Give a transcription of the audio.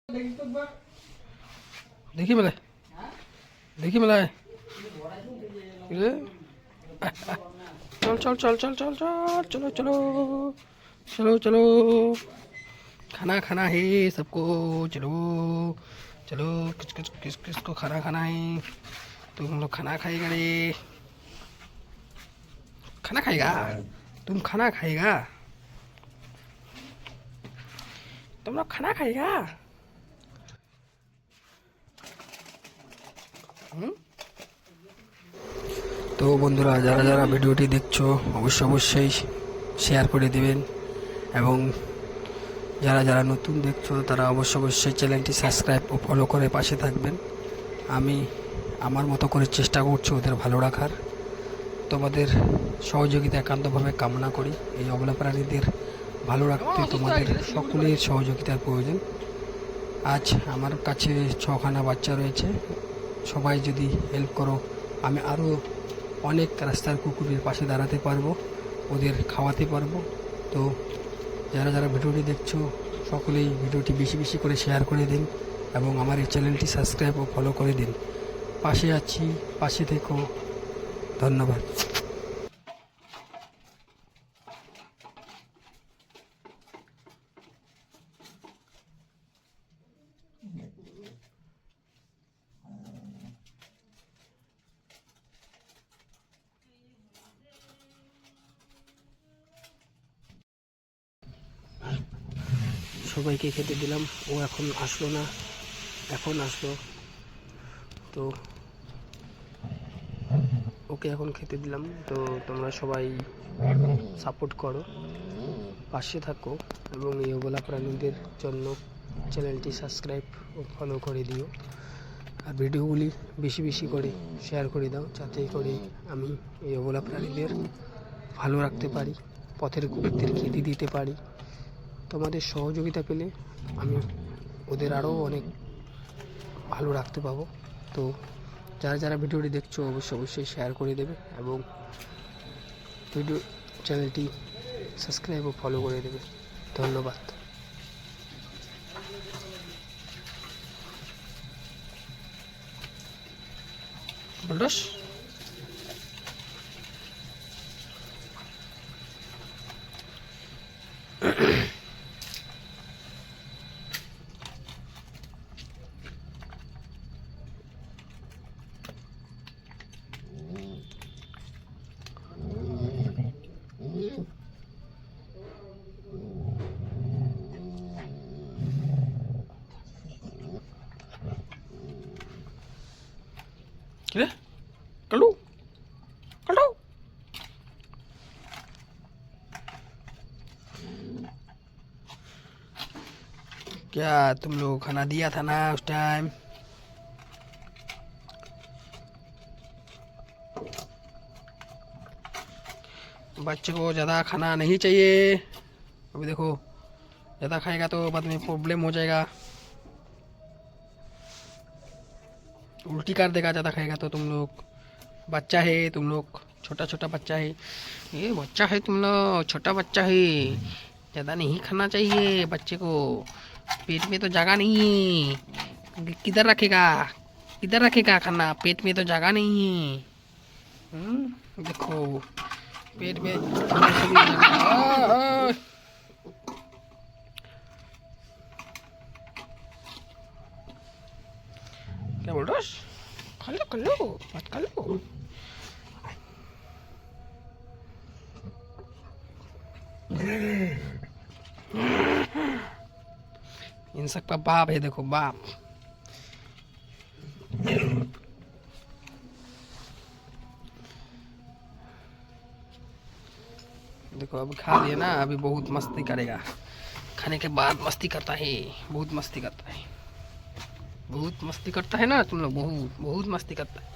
देखी मला देखी मला चल चल चल चल चल चल चलो चलो चलो चलो खाना खाना है सबको। चलो चलो किस किस किस किसको खाना खाना है। तुम लोग खाना खाएगा रे? खाना खाएगा? तुम खाना खाएगा? तुम लोग खाना खाएगा? তো বন্ধুরা, যারা যারা ভিডিওটি দেখছো অবশ্যই শেয়ার করে দিবেন, এবং যারা যারা নতুন দেখছো তারা অবশ্যই চ্যানেলটি সাবস্ক্রাইব ও ফলো করে পাশে থাকবেন। আমি আমার মতো করে চেষ্টা করছি ওদের ভালো রাখার। তোমাদের সহযোগিতা একান্তভাবে কামনা করি। এই অবলা প্রাণীদের ভালো রাখতে তোমাদের সকলের সহযোগিতার প্রয়োজন। আজ আমার কাছে 6খানা বাচ্চা রয়েছে। সবাই যদি হেল্প করো, আমি আরও অনেক রাস্তার কুকুরের পাশে দাঁড়াতে পারবো, ওদের খাওয়াতে পারবো। তো যারা যারা ভিডিওটি দেখছো সকলেই ভিডিওটি বেশি বেশি করে শেয়ার করে দিন, এবং আমার এই চ্যানেলটি সাবস্ক্রাইব ও ফলো করে দিন। পাশে আছি, পাশে থেকো। ধন্যবাদ। সবাইকে খেতে দিলাম, ও এখন আসলো না, এখন আসলো। তো ওকে এখন খেতে দিলাম। তো তোমরা সবাই সাপোর্ট করো, পাশে থাকো, এবং এই অবলা প্রাণীদের জন্য চ্যানেলটি সাবস্ক্রাইব ও ফলো করে দিও। আর ভিডিওগুলি বেশি বেশি করে শেয়ার করে দাও, যাতে করে আমি এই অবলা প্রাণীদের ভালো রাখতে পারি, পথের কুকুরদের খেতে দিতে পারি। তোমাদের সহযোগিতা পেলে আমি ওদের আরও অনেক ভালো রাখতে পাবো। তো যারা যারা ভিডিওটি দেখছো অবশ্যই শেয়ার করে দেবে, এবং ভিডিও চ্যানেলটি সাবস্ক্রাইব ও ফলো করে দেবে। ধন্যবাদ। বলরাস क्या कल्लू कल्लू क्या तुम लोग खाना दिया था ना उस टाइम? बच्चे को ज़्यादा खाना नहीं चाहिए। अभी देखो, ज़्यादा खाएगा तो बाद में प्रॉब्लम हो जाएगा, उल्टी कर देगा ज़्यादा खाएगा तो। तुम लोग बच्चा है, तुम लोग छोटा छोटा बच्चा है, ये बच्चा है, तुम लोग छोटा बच्चा है, ज़्यादा नहीं खाना चाहिए बच्चे को। पेट में तो जगह नहीं है, किधर रखेगा, किधर रखेगा खाना? पेट में तो जगह नहीं है। देखो पेट में क्या बोल रहा? खा लो मत खा लो। इन सब का बाप है, देखो बाप। देखो अब खा लिया ना, अभी बहुत मस्ती करेगा। खाने के बाद मस्ती करता है, बहुत मस्ती करता है, बहुत मस्ती करता है ना तुम लोग, बहुत बहुत मस्ती करता है।